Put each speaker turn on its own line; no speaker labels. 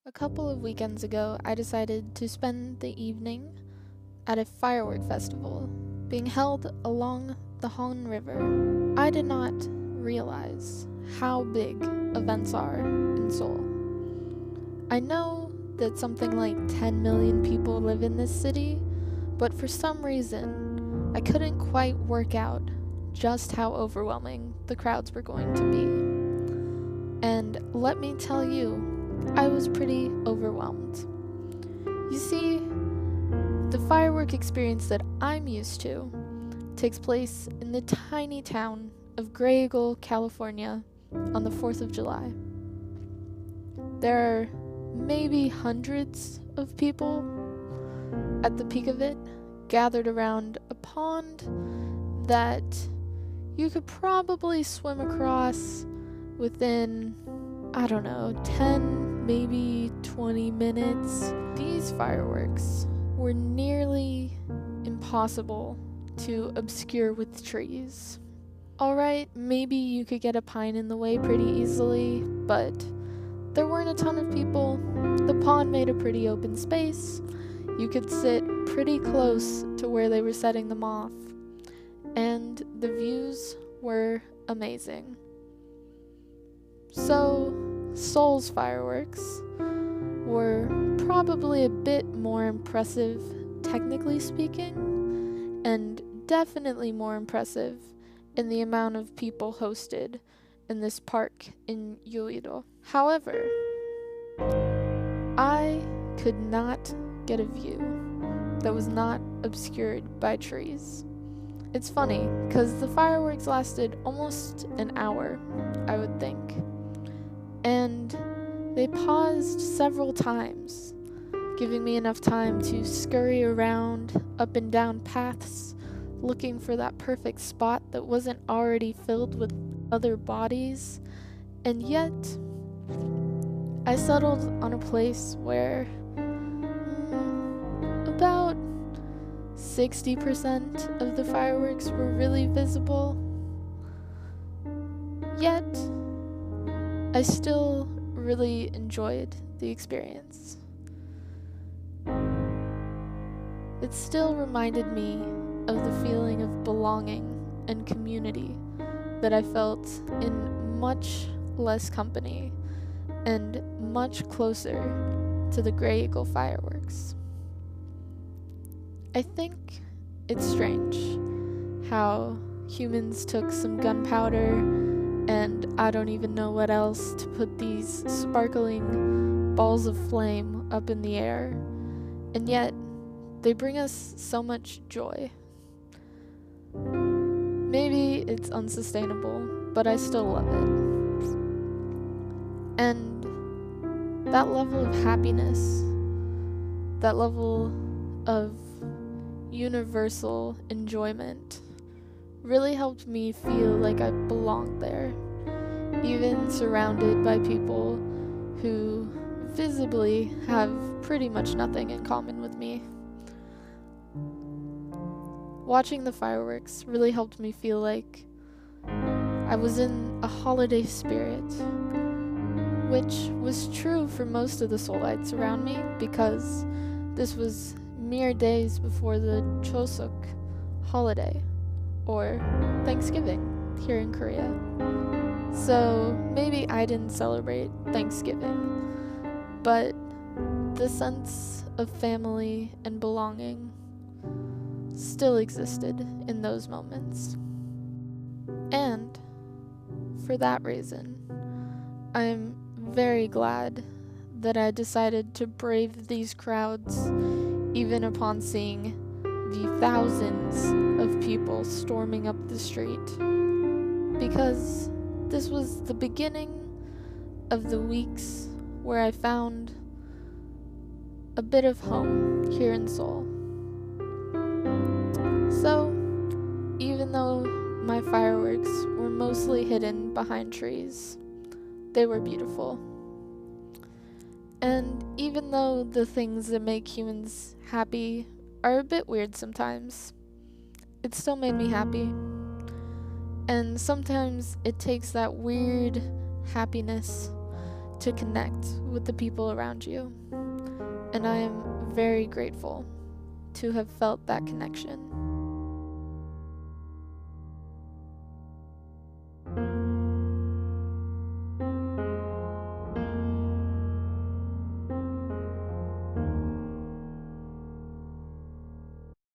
A couple of weekends ago, I decided to spend the evening at a firework festival being held along the Han River. I did not realize how big events are in Seoul. I know that something like 10 million people live in this city, but for some reason, I couldn't quite work out just how overwhelming the crowds were going to be. And let me tell you, I was pretty overwhelmed. You see, the firework experience that I'm used to takes place in the tiny town of Gray Eagle, California on the 4th of July. There are maybe hundreds of people at the peak of it gathered around a pond that you could probably swim across within, 10, maybe 20 minutes. These fireworks were nearly impossible to obscure with trees. Alright, maybe you could get a pine in the way pretty easily, but there weren't a ton of people. The pond made a pretty open space. You could sit pretty close to where they were setting them off, and the views were amazing. So, Seoul's fireworks were probably a bit more impressive, technically speaking, and definitely more impressive in the amount of people hosted in this park in Yoido. However, I could not get a view that was not obscured by trees. It's funny, because the fireworks lasted almost an hour, I would think. And they paused several times, giving me enough time to scurry around up and down paths, looking for that perfect spot that wasn't already filled with other bodies. And yet, I settled on a place where about 60% of the fireworks were really visible. Yet, I still really enjoyed the experience. It still reminded me of the feeling of belonging and community that I felt in much less company and much closer to the Gray Eagle fireworks. I think it's strange how humans took some gunpowder and I don't even know what else to put these sparkling balls of flame up in the air, and yet they bring us so much joy. Maybe it's unsustainable, but I still love it. And that level of happiness, that level of universal enjoyment really helped me feel like I belonged there, even surrounded by people who visibly have pretty much nothing in common with me. Watching the fireworks really helped me feel like I was in a holiday spirit, which was true for most of the Seoulites around me because this was mere days before the Chuseok holiday, or Thanksgiving here in Korea. So maybe I didn't celebrate Thanksgiving, but the sense of family and belonging still existed in those moments. And for that reason, I'm very glad that I decided to brave these crowds even upon seeing the thousands of people storming up the street, because this was the beginning of the weeks where I found a bit of home here in Seoul. So, even though my fireworks were mostly hidden behind trees, they were beautiful. And even though the things that make humans happy are a bit weird sometimes, it still made me happy. And sometimes it takes that weird happiness to connect with the people around you. And I am very grateful to have felt that connection.